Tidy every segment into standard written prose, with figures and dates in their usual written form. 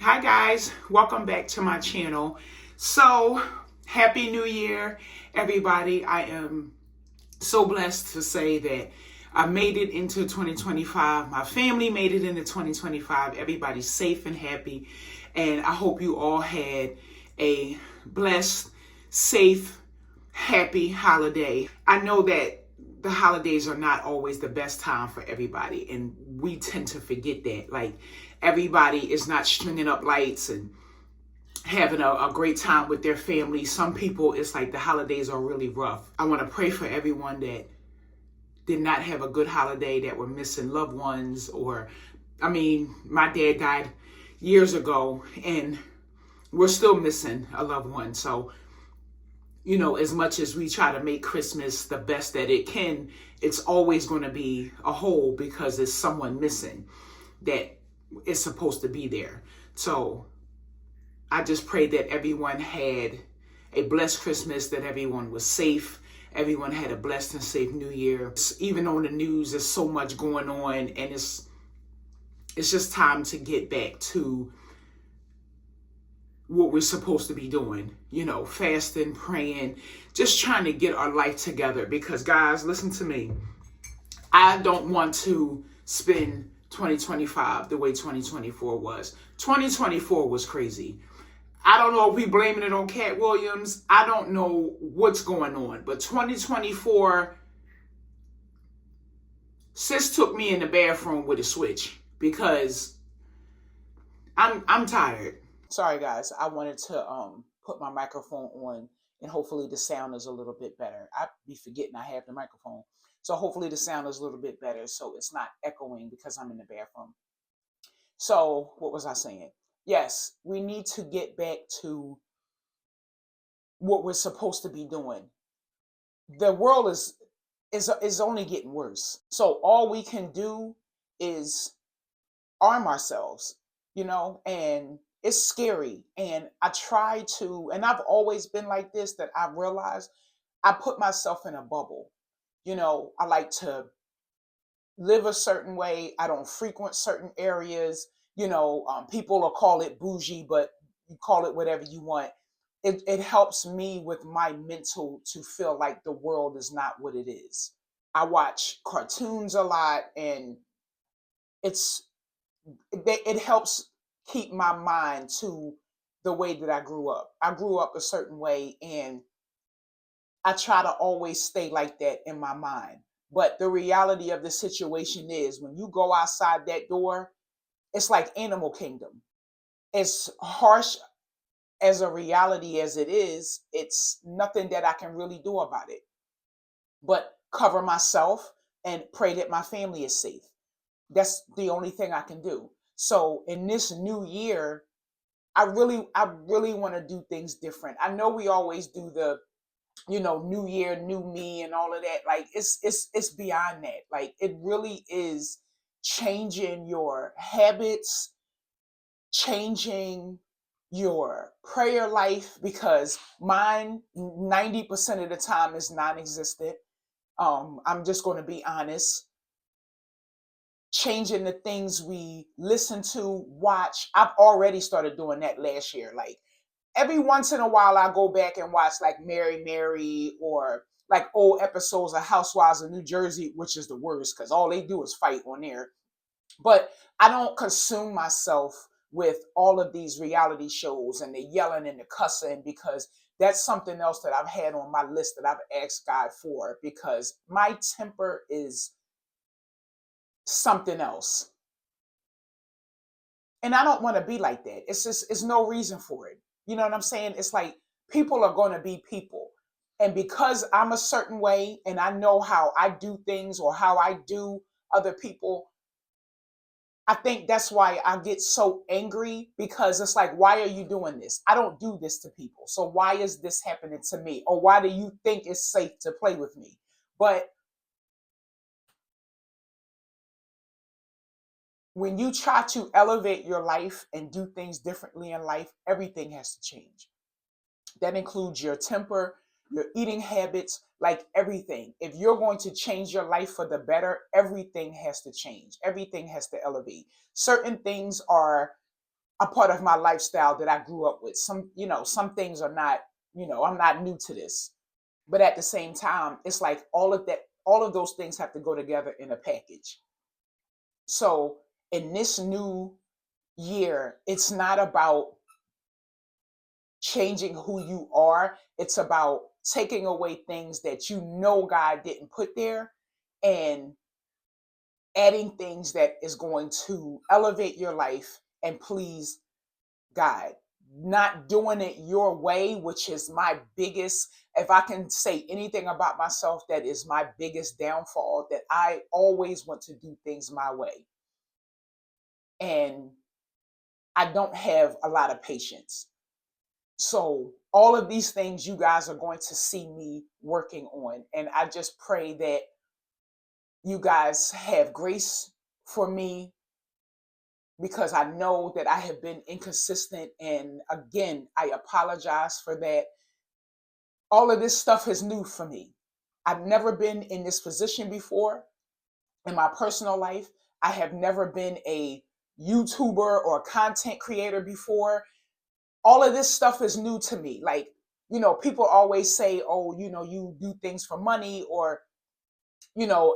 Hi guys, welcome back to my channel. So, happy new year everybody. I am so blessed to say that I made it into 2025. My family made it into 2025. Everybody's safe and happy, and I hope you all had a blessed, safe, happy holiday. I know that the holidays are not always the best time for everybody, and we tend to forget that. Like, everybody is not stringing up lights and having a great time with their family. Some people, it's like the holidays are really rough. I want to pray for everyone that did not have a good holiday, that were missing loved ones, or, I mean, my dad died years ago, and we're still missing a loved one. So, as much as we try to make Christmas the best that it can, it's always going to be a hole because there's someone missing that is supposed to be there. So I just pray that everyone had a blessed Christmas, that everyone was safe, everyone had a blessed and safe New Year. Even on the news, there's so much going on, and it's just time to get back to what we're supposed to be doing, fasting, praying, just trying to get our life together. Because guys, listen to me. I don't want to spend 2025 the way 2024 was. 2024 was crazy. I don't know if we blaming it on Cat Williams. I don't know what's going on. But 2024, sis took me in the bathroom with a switch because I'm tired. Sorry guys, I wanted to put my microphone on, and hopefully the sound is a little bit better. I be forgetting I have the microphone. So hopefully the sound is a little bit better so it's not echoing because I'm in the bathroom. So what was I saying? Yes, we need to get back to what we're supposed to be doing. The world is only getting worse. So all we can do is arm ourselves, and it's scary. And I try to, and I've always been like this, that I realized I put myself in a bubble. I like to live a certain way. I don't frequent certain areas. People will call it bougie, but you call it whatever you want. It helps me with my mental to feel like the world is not what it is. I watch cartoons a lot, and it's it helps keep my mind to the way that I grew up. I grew up a certain way, and I try to always stay like that in my mind. But the reality of the situation is when you go outside that door, it's like Animal Kingdom. As harsh as a reality as it is, it's nothing that I can really do about it but cover myself and pray that my family is safe. That's the only thing I can do. So in this new year, I really want to do things different. I know we always do the, new year, new me and all of that. Like it's beyond that. Like it really is changing your habits, changing your prayer life, because mine 90% of the time is non-existent. I'm just going to be honest. Changing the things we listen to, watch. I've already started doing that last year. Like every once in a while, I go back and watch like Mary Mary, or like old episodes of Housewives of New Jersey, which is the worst because all they do is fight on there. But I don't consume myself with all of these reality shows and the yelling and the cussing, because that's something else that I've had on my list that I've asked God for, because my temper is something else. And I don't want to be like that. It's just, it's no reason for it. You know what I'm saying? It's like people are going to be people. And because I'm a certain way and I know how I do things or how I do other people, I think that's why I get so angry, because it's like, why are you doing this? I don't do this to people. So why is this happening to me? Or why do you think it's safe to play with me? But when you try to elevate your life and do things differently in life, everything has to change. That includes your temper, your eating habits, like everything. If you're going to change your life for the better, everything has to change. Everything has to elevate. Certain things are a part of my lifestyle that I grew up with. Some things are not, I'm not new to this. But at the same time, it's like all of those things have to go together in a package. So in this new year, it's not about changing who you are. It's about taking away things that God didn't put there and adding things that is going to elevate your life and please God. Not doing it your way, which is my biggest, if I can say anything about myself, that is my biggest downfall, that I always want to do things my way. And I don't have a lot of patience. So all of these things you guys are going to see me working on. And I just pray that you guys have grace for me, because I know that I have been inconsistent. And again, I apologize for that. All of this stuff is new for me. I've never been in this position before in my personal life. I have never been a YouTuber or content creator before. All of this stuff is new to me. Like, people always say, oh, you do things for money, or,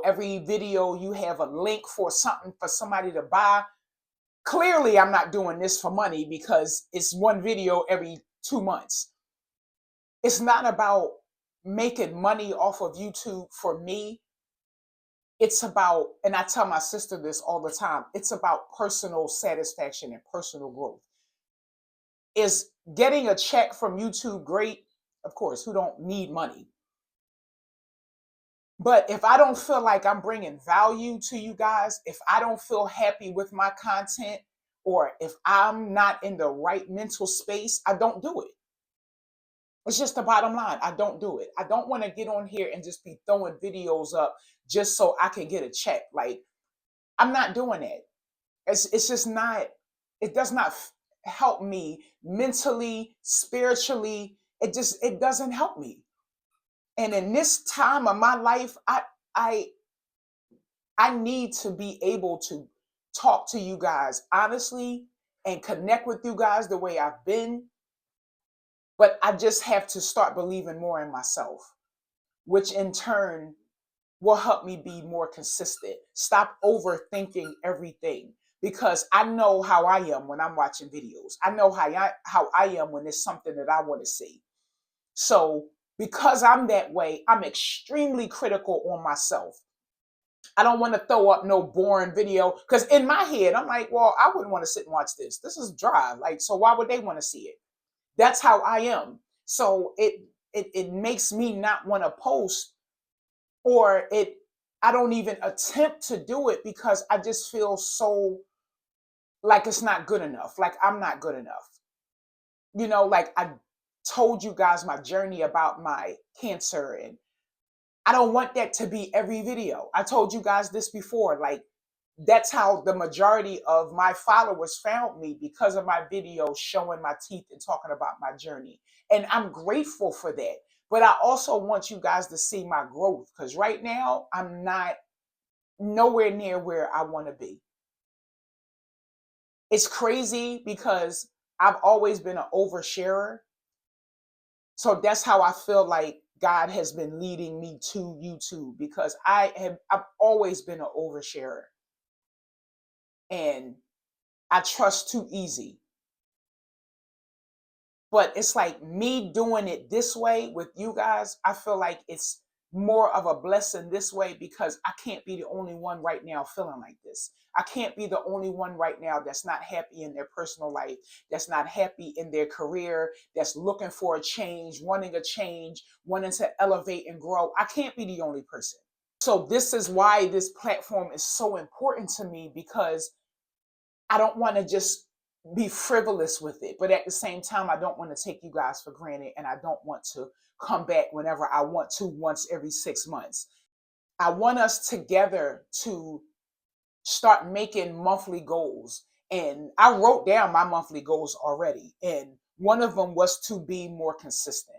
every video you have a link for something for somebody to buy. Clearly, I'm not doing this for money because it's one video every 2 months. It's not about making money off of YouTube for me. It's about, and I tell my sister this all the time, it's about personal satisfaction and personal growth. Is getting a check from YouTube great? Of course, who don't need money? But if I don't feel like I'm bringing value to you guys, if I don't feel happy with my content, or if I'm not in the right mental space, I don't do it. It's just the bottom line. I don't do it. I don't want to get on here and just be throwing videos up just so I can get a check. Like, I'm not doing that. It's just not, it does not help me mentally, spiritually. It doesn't help me. And in this time of my life, I I need to be able to talk to you guys honestly and connect with you guys the way I've been. But I just have to start believing more in myself, which in turn will help me be more consistent. Stop overthinking everything, because I know how I am when I'm watching videos. I know how I am when it's something that I want to see. So because I'm that way, I'm extremely critical on myself. I don't want to throw up no boring video, because in my head, I'm like, well, I wouldn't want to sit and watch this. This is dry. Like, so why would they want to see it? That's how I am. So it makes me not want to post, or I don't even attempt to do it, because I just feel so like it's not good enough. Like I'm not good enough. Like I told you guys my journey about my cancer, and I don't want that to be every video. I told you guys this before. Like, that's how the majority of my followers found me, because of my videos showing my teeth and talking about my journey. And I'm grateful for that. But I also want you guys to see my growth, because right now I'm not nowhere near where I want to be. It's crazy because I've always been an oversharer. So that's how I feel like God has been leading me to YouTube, because I've always been an oversharer, and I trust too easy. But it's like me doing it this way with you guys, I feel like it's more of a blessing this way, because I can't be the only one right now feeling like this. I can't be the only one right now that's not happy in their personal life, that's not happy in their career, that's looking for a change, wanting to elevate and grow. I can't be the only person. So this is why this platform is so important to me, because I don't want to just be frivolous with it. But at the same time, I don't want to take you guys for granted, and I don't want to come back whenever I want to, once every 6 months. I want us together to start making monthly goals. And I wrote down my monthly goals already. And one of them was to be more consistent,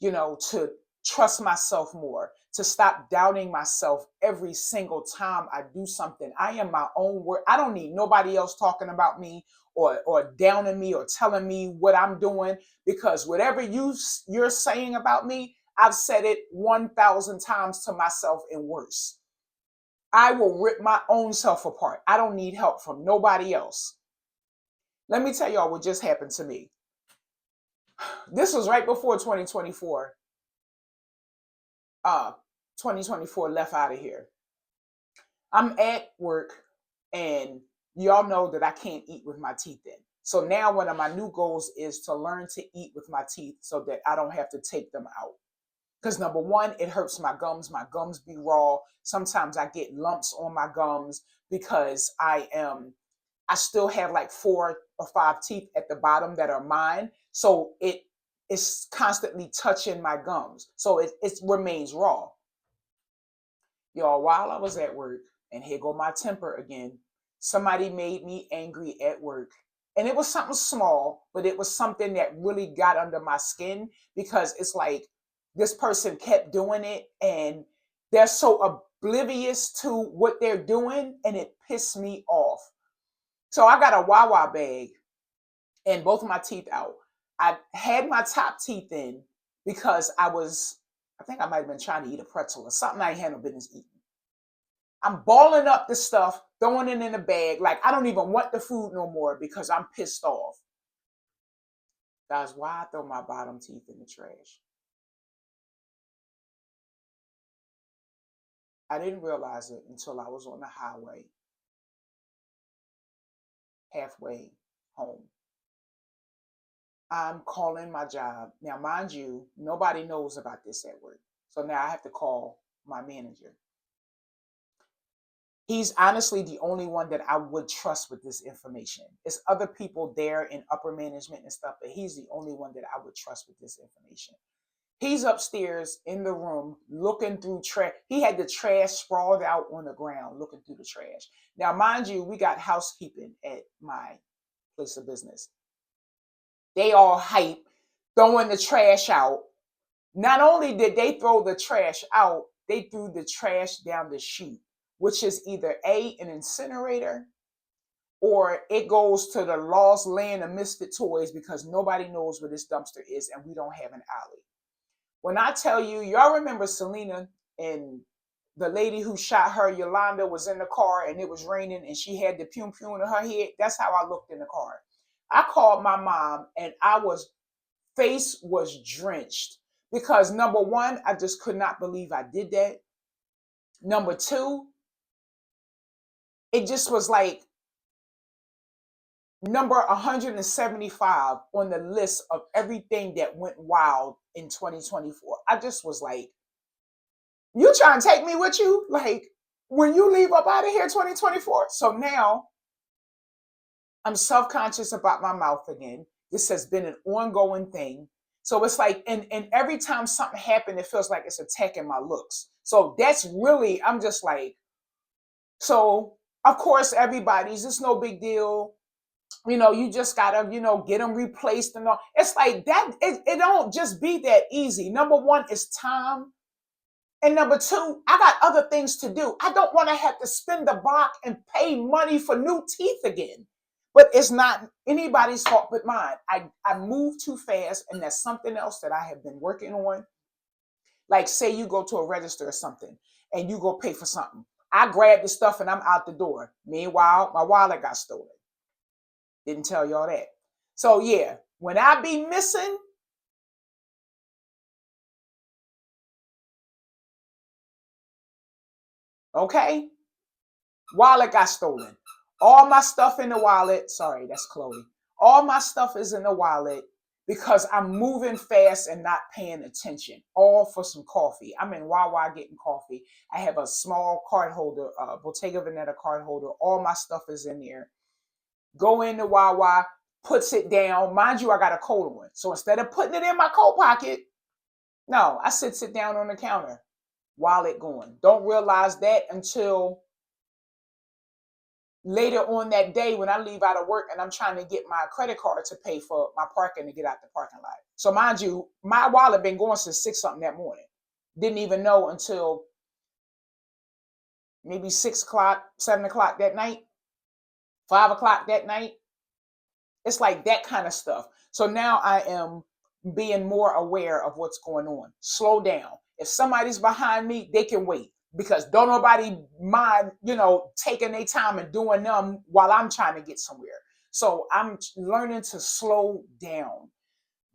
to trust myself more, to stop doubting myself every single time I do something. I am my own word. I don't need nobody else talking about me or downing me or telling me what I'm doing, because whatever you're saying about me, I've said it 1,000 times to myself and worse. I will rip my own self apart. I don't need help from nobody else. Let me tell y'all what just happened to me. This was right before 2024. 2024 left out of here. I'm at work, and y'all know that I can't eat with my teeth in. So now one of my new goals is to learn to eat with my teeth so that I don't have to take them out. Because number one, it hurts my gums. My gums be raw. Sometimes I get lumps on my gums because I still have like 4 or 5 teeth at the bottom that are mine. So it is constantly touching my gums. So it remains raw. Y'all, while I was at work, and here go my temper again, somebody made me angry at work. And it was something small, but it was something that really got under my skin, because it's like this person kept doing it and they're so oblivious to what they're doing, and it pissed me off. So I got a Wawa bag and both of my teeth out. I had my top teeth in because I think I might have been trying to eat a pretzel or something I ain't had no business eating. I'm balling up the stuff, throwing it in the bag. Like, I don't even want the food no more because I'm pissed off. Guys, why I throw my bottom teeth in the trash? I didn't realize it until I was on the highway, halfway home. I'm calling my job. Now, mind you, nobody knows about this at work. So now I have to call my manager. He's honestly the only one that I would trust with this information. It's other people there in upper management and stuff, but he's the only one that I would trust with this information. He's upstairs in the room looking through trash. He had the trash sprawled out on the ground looking through the trash. Now, mind you, we got housekeeping at my place of business. They all hype, throwing the trash out. Not only did they throw the trash out, they threw the trash down the chute, which is either an incinerator, or it goes to the lost land of misfit toys, because nobody knows where this dumpster is and we don't have an alley. When I tell you, y'all remember Selena and the lady who shot her, Yolanda, was in the car and it was raining and she had the pew pew in her head? That's how I looked in the car. I called my mom and face was drenched, because number one, I just could not believe I did that. Number two, it just was like number 175 on the list of everything that went wild in 2024. I just was like, you trying to take me with you? Like, when you leave up out of here 2024? So now I'm self-conscious about my mouth again. This has been an ongoing thing. So it's like, and every time something happened, it feels like it's attacking my looks. So that's really, I'm just like, so of course, it's no big deal. You just gotta, get them replaced and all. It's like that. It don't just be that easy. Number one is time. And number two, I got other things to do. I don't want to have to spend the block and pay money for new teeth again. But it's not anybody's fault but mine. I move too fast, and that's something else that I have been working on. Like, say you go to a register or something and you go pay for something. I grab the stuff and I'm out the door. Meanwhile, my wallet got stolen. Didn't tell y'all that. So yeah, when I be missing, okay, wallet got stolen. All my stuff in the wallet. Sorry, that's Chloe. All my stuff is in the wallet because I'm moving fast and not paying attention. All for some coffee. I'm in Wawa getting coffee. I have a small card holder, Bottega Veneta card holder. All my stuff is in there. Go into Wawa, puts it down. Mind you, I got a coat on. So instead of putting it in my coat pocket, no, I sit down on the counter. Wallet going. Don't realize that until later on that day when I leave out of work and I'm trying to get my credit card to pay for my parking to get out the parking lot. So mind you, my wallet been going since 6 something that morning. Didn't even know until maybe 6 o'clock, 7 o'clock that night, 5 o'clock that night. It's like that kind of stuff. So now I am being more aware of what's going on. Slow down. If somebody's behind me, they can wait because don't nobody mind, taking their time and doing them while I'm trying to get somewhere. So I'm learning to slow down.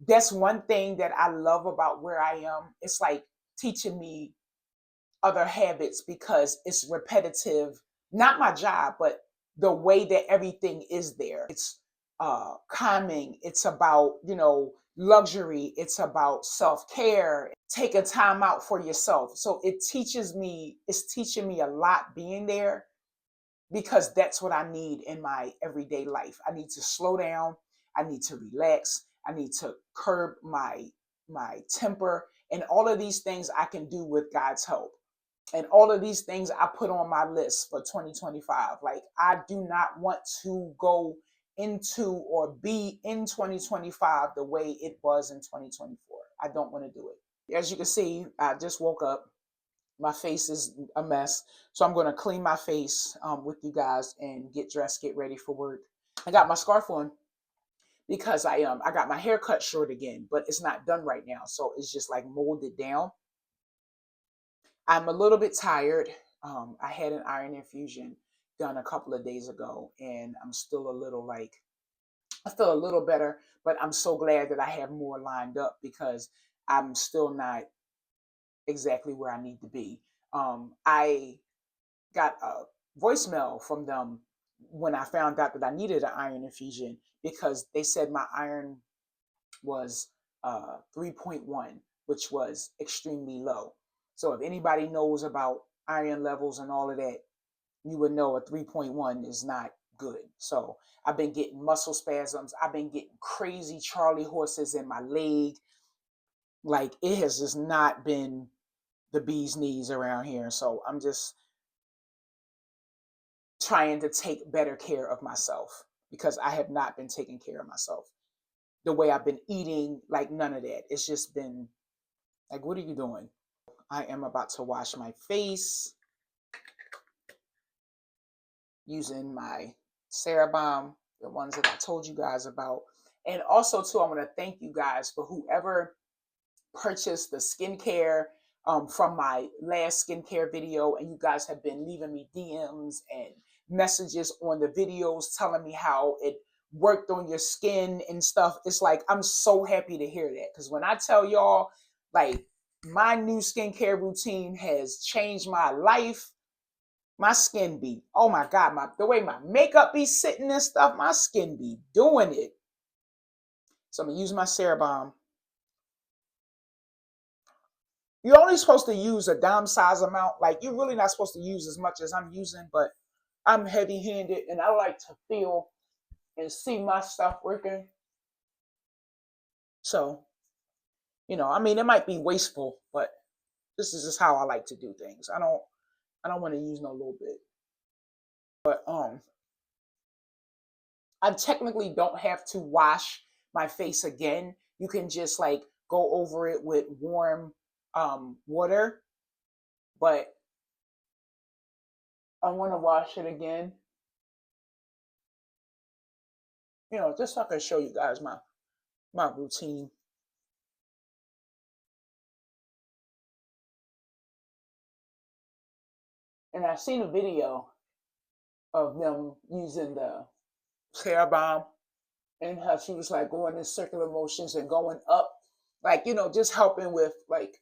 That's one thing that I love about where I am. It's like teaching me other habits because it's repetitive. Not my job, but the way that everything is there. It's calming. It's about, luxury. It's about self-care. Take a time out for yourself. So it's teaching me a lot being there because that's what I need in my everyday life. I need to slow down. I need to relax. I need to curb my temper, and all of these things I can do with God's help. And all of these things I put on my list for 2025. Like, I do not want to go into or be in 2025 the way it was in 2024. I don't want to do it. As you can see, I just woke up. My face is a mess. So I'm going to clean my face with you guys and get dressed, get ready for work. I got my scarf on because I got my hair cut short again, but it's not done right now. So it's just like molded down. I'm a little bit tired. I had an iron infusion done a couple of days ago, and I'm still a little I feel a little better, but I'm so glad that I have more lined up because I'm still not exactly where I need to be. I got a voicemail from them when I found out that I needed an iron infusion because they said my iron was 3.1, which was extremely low. So if anybody knows about iron levels and all of that, you would know a 3.1 is not good. So I've been getting muscle spasms. I've been getting crazy Charlie horses in my leg. Like, it has just not been the bee's knees around here. So I'm just trying to take better care of myself because I have not been taking care of myself. The way I've been eating, like, none of that. It's just been like, what are you doing? I am about to wash my face using my CeraBomb, the ones that I told you guys about. And also, too, I want to thank you guys for whoever purchased the skincare from my last skincare video. And you guys have been leaving me DMs and messages on the videos telling me how it worked on your skin and stuff. It's like, I'm so happy to hear that. Because when I tell y'all, like, my new skincare routine has changed my life. My skin be, oh my God, the way my makeup be sitting and stuff, my skin be doing it. So I'm going to use my CeraBomb. You're only supposed to use a dime size amount. Like, you're really not supposed to use as much as I'm using, but I'm heavy handed and I like to feel and see my stuff working. So, I mean, it might be wasteful, but this is just how I like to do things. I don't want to use no little bit. But I technically don't have to wash my face again. You can just like go over it with warm water. But I want to wash it again. Just so I can show you guys my routine. And I've seen a video of them using the hair balm and how she was like going in circular motions and going up, like, just helping with like,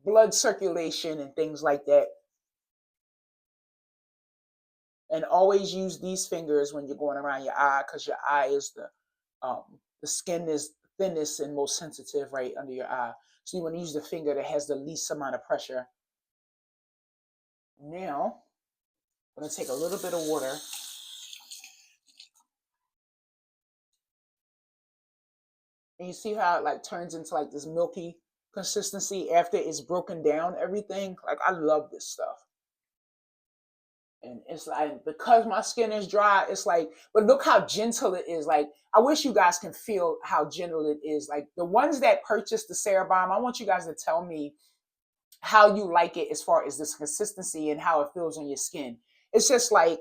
blood circulation and things like that. And always use these fingers when you're going around your eye because your eye is the skin is thinnest and most sensitive right under your eye. So you want to use the finger that has the least amount of pressure. Now, I'm going to take a little bit of water. And you see how it like turns into like this milky consistency after it's broken down everything? Like, I love this stuff. And it's like, because my skin is dry, it's like, but look how gentle it is. Like, I wish you guys can feel how gentle it is. Like, the ones that purchased the CeraBomb, I want you guys to tell me how you like it as far as this consistency and how it feels on your skin. It's just like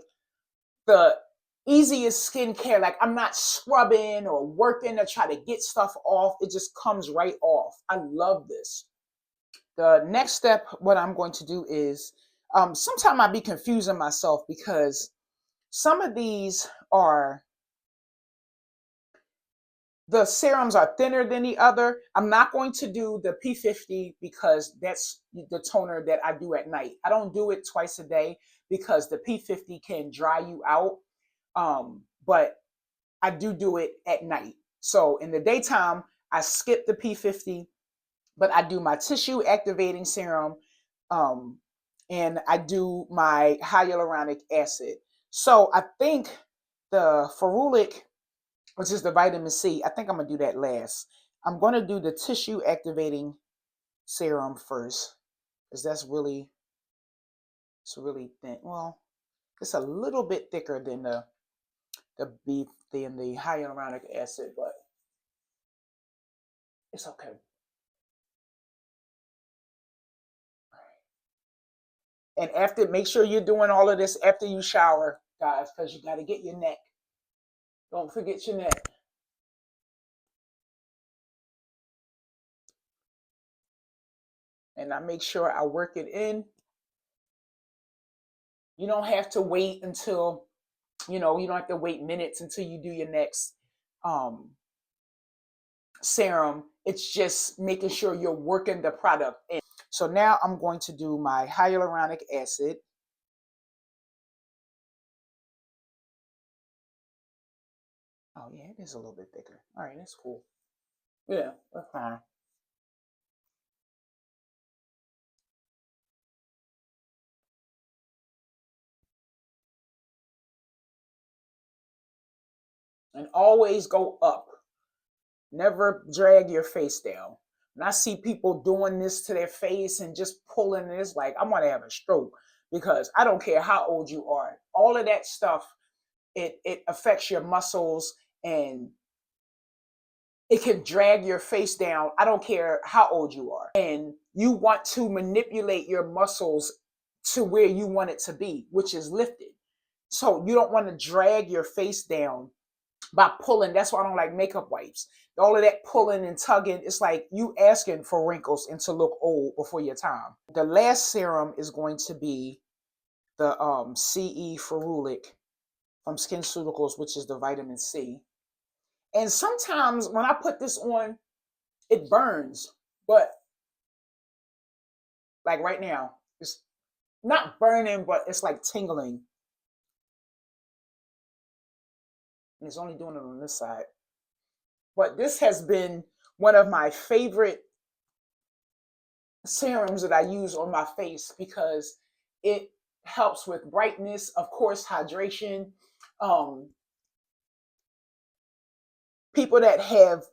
easiest skincare. Like I'm not scrubbing or working to try to get stuff off. It just comes right off. I love this. The next step, what I'm going to do is, sometimes I be confusing myself because some of these are, the serums are thinner than the other. I'm not going to do the P50 because that's the toner that I do at night. I don't do it twice a day because the P50 can dry you out. But I do it at night. So in the daytime, I skip the P50, but I do my tissue activating serum, um, and I do my hyaluronic acid. So I think the ferulic, which is the vitamin C, I think I'm gonna do that last. I'm gonna do the tissue activating serum first, because it's really thin. Well, it's a little bit thicker than the hyaluronic acid, but it's okay. And after, make sure you're doing all of this after you shower, guys, because you got to get your neck. Don't forget your neck. And I make sure I work it in. You don't have to wait until, you don't have to wait minutes until you do your next um, serum. It's just making sure you're working the product in. So now I'm going to do my hyaluronic acid. Oh yeah, it is a little bit thicker. All right, that's cool. Yeah, that's fine. And always go up. Never drag your face down. And I see people doing this to their face and just pulling this, like I'm gonna have a stroke, because I don't care how old you are. All of that stuff, it affects your muscles, and it can drag your face down. I don't care how old you are. And you want to manipulate your muscles to where you want it to be, which is lifted. So you don't want to drag your face down by pulling. That's why I don't like makeup wipes. All of that pulling and tugging, it's like you asking for wrinkles and to look old before your time. The last serum is going to be the CE Ferulic from SkinCeuticals, which is the vitamin C. And sometimes when I put this on, it burns, but like right now, it's not burning, but it's like tingling. And it's only doing it on this side. But this has been one of my favorite serums that I use on my face because it helps with brightness, of course, hydration. Um, People that have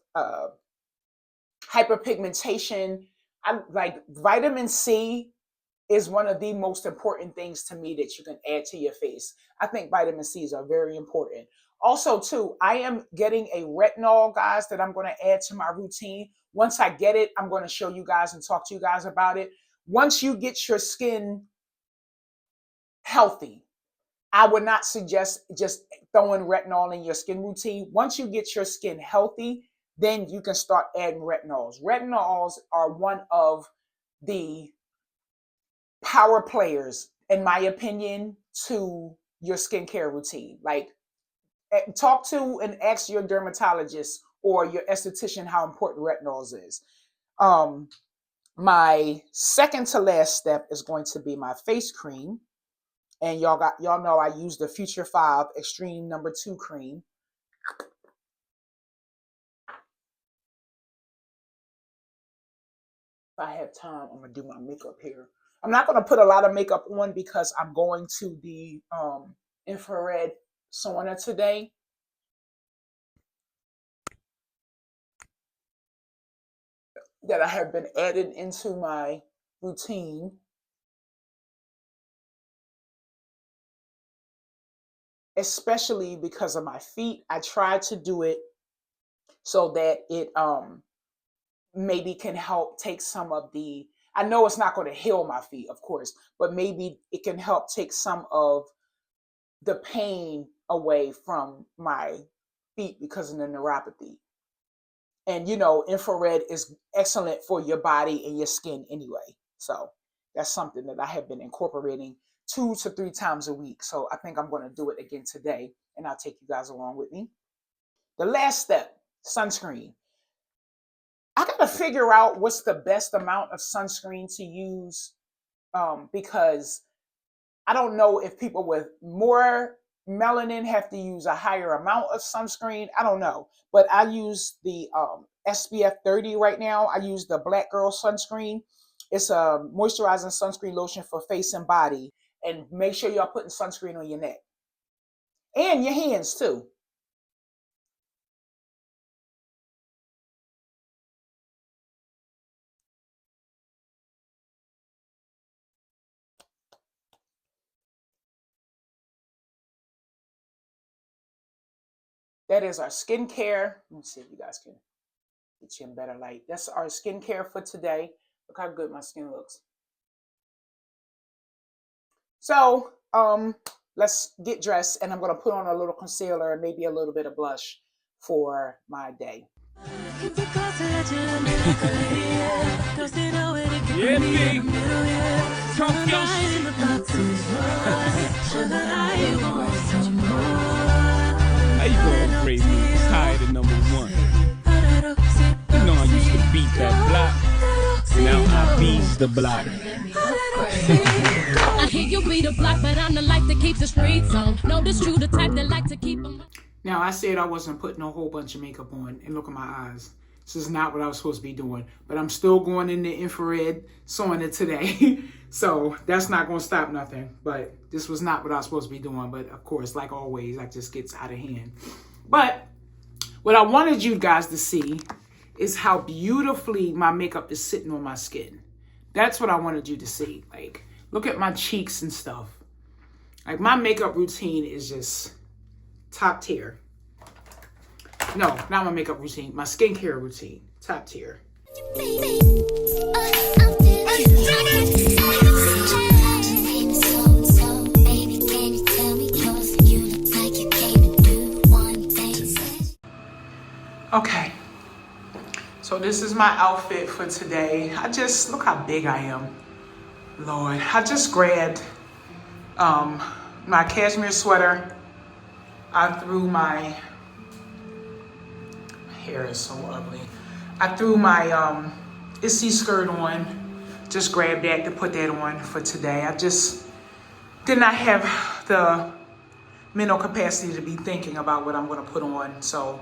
hyperpigmentation, I like vitamin C is one of the most important things to me that you can add to your face. I think vitamin C's are very important. Also, too, I am getting a retinol, guys, that I'm going to add to my routine. Once I get it, I'm going to show you guys and talk to you guys about it. Once you get your skin healthy, I would not suggest just throwing retinol in your skin routine. Once you get your skin healthy, then you can start adding retinols. Retinols are one of the power players, in my opinion, to your skincare routine. Like, talk to and ask your dermatologist or your esthetician how important retinols is. Um, my second to last step is going to be my face cream. And y'all know I use the Future 5 Extreme #2 cream. If I have time, I'm gonna do my makeup here. I'm not gonna put a lot of makeup on because I'm going to the infrared sauna today. That I have been added into my routine. Especially because of my feet. I try to do it so that it maybe can help take some of the, I know it's not going to heal my feet, of course, but maybe it can help take some of the pain away from my feet because of the neuropathy. And infrared is excellent for your body and your skin anyway. So that's something that I have been incorporating 2 to 3 times a week. So I think I'm going to do it again today, and I'll take you guys along with me. The last step, sunscreen. I got to figure out what's the best amount of sunscreen to use, because I don't know if people with more melanin have to use a higher amount of sunscreen. I don't know. But I use the SPF 30 right now. I use the Black Girl sunscreen. It's a moisturizing sunscreen lotion for face and body. And make sure y'all putting sunscreen on your neck. And your hands too. That is our skincare. Let me see if you guys can get you in better light. That's our skincare for today. Look how good my skin looks. So let's get dressed, and I'm going to put on a little concealer and maybe a little bit of blush for my day. How you going, crazy? Tired of number 1. You know I used to beat that block. Now I beat the block. I hear you beat the block, but I'm the life that keeps the streets on. No, this true, the type that like to keep them. Now, I said I wasn't putting a whole bunch of makeup on, and look at my eyes. This is not what I was supposed to be doing, but I'm still going in the infrared sauna today. So that's not going to stop nothing, but this was not what I was supposed to be doing. But of course, like always, that just gets out of hand. But what I wanted you guys to see is how beautifully my makeup is sitting on my skin. That's what I wanted you to see. Like, look at my cheeks and stuff. Like, my makeup routine is just top tier. No, not my makeup routine. My skincare routine. Top tier. Okay. So this is my outfit for today. Look how big I am. Lord. I just grabbed my cashmere sweater. I threw my hair is so ugly. I threw my Issy skirt on. Just grabbed that to put that on for today. I just did not have the mental capacity to be thinking about what I'm going to put on. So,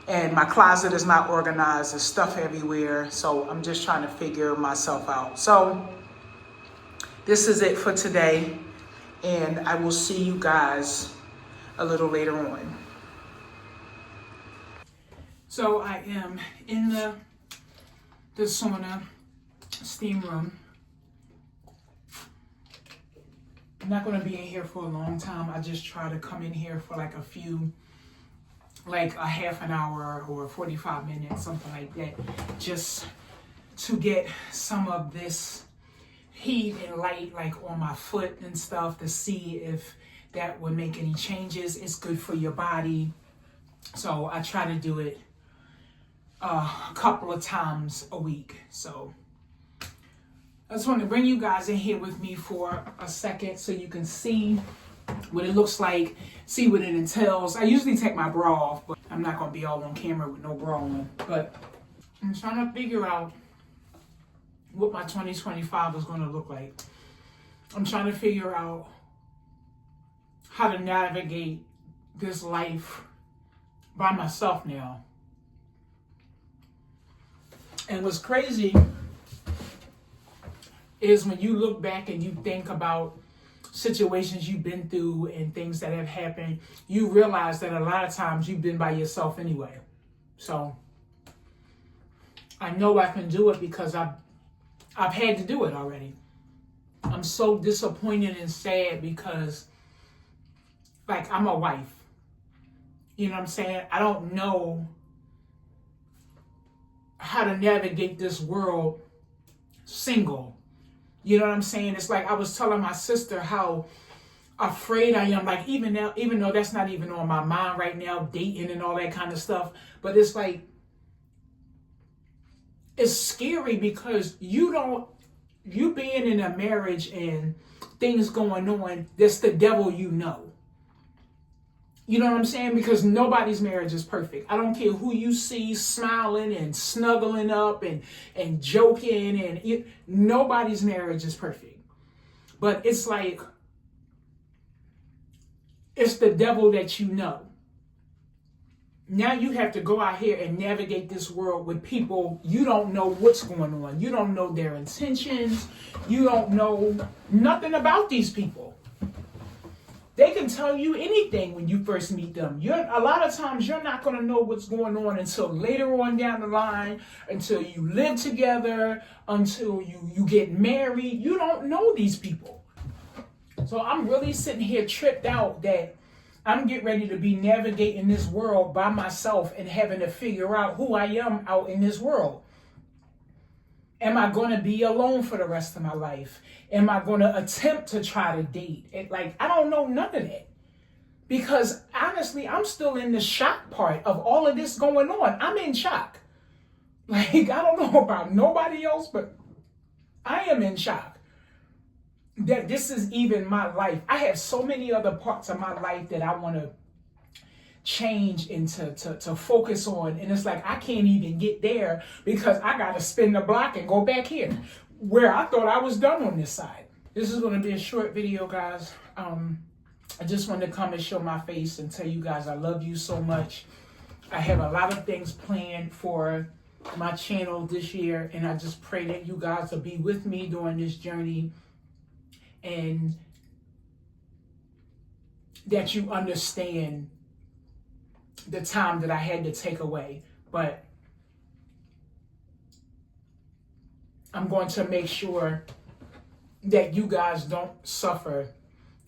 and my closet is not organized. There's stuff everywhere. So I'm just trying to figure myself out. So this is it for today. And I will see you guys a little later on. So I am in the sauna steam room. I'm not going to be in here for a long time. I just try to come in here for like a half an hour or 45 minutes, something like that, just to get some of this heat and light like on my foot and stuff to see if that would make any changes. It's good for your body. So I try to do it a couple of times a week. So I just want to bring you guys in here with me for a second so you can see what it looks like, see what it entails. I usually take my bra off, but I'm not going to be all on camera with no bra on. But I'm trying to figure out what my 2025 is going to look like. I'm trying to figure out how to navigate this life by myself now. And what's crazy is when you look back and you think about situations you've been through and things that have happened, you realize that a lot of times you've been by yourself anyway. So I know I can do it because I've had to do it already. I'm so disappointed and sad because, like, I'm a wife. You know what I'm saying? I don't know how to navigate this world single. You know what I'm saying? It's like I was telling my sister how afraid I am. Like, even now, even though that's not even on my mind right now, dating and all that kind of stuff, but it's like, it's scary because you being in a marriage and things going on, that's the devil, you know. You know what I'm saying? Because nobody's marriage is perfect. I don't care who you see smiling and snuggling up and joking, and nobody's marriage is perfect. But it's like, it's the devil that you know. Now you have to go out here and navigate this world with people. You don't know what's going on. You don't know their intentions. You don't know nothing about these people. They can tell you anything when you first meet them. A lot of times you're not going to know what's going on until later on down the line, until you live together, until you get married. You don't know these people. So I'm really sitting here tripped out that I'm getting ready to be navigating this world by myself and having to figure out who I am out in this world. Am I going to be alone for the rest of my life? Am I going to attempt to try to date? I don't know none of that. Because honestly, I'm still in the shock part of all of this going on. I'm in shock. Like, I don't know about nobody else, but I am in shock that this is even my life. I have so many other parts of my life that I want to change and to focus on, and it's like I can't even get there because I got to spin the block and go back here where I thought I was done on this side. This is going to be a short video, guys. I just wanted to come and show my face and tell you guys I love you so much. I have a lot of things planned for my channel this year, and I just pray that you guys will be with me during this journey and that you understand the time that I had to take away. But I'm going to make sure that you guys don't suffer,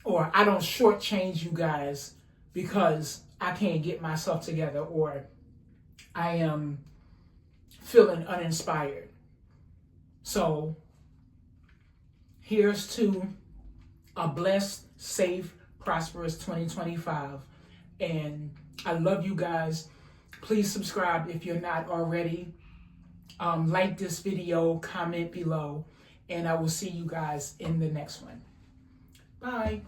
or I don't shortchange you guys because I can't get myself together or I am feeling uninspired. So here's to a blessed, safe, prosperous 2025. And I love you guys. Please subscribe if you're not already. Like this video, comment below, and I will see you guys in the next one. Bye.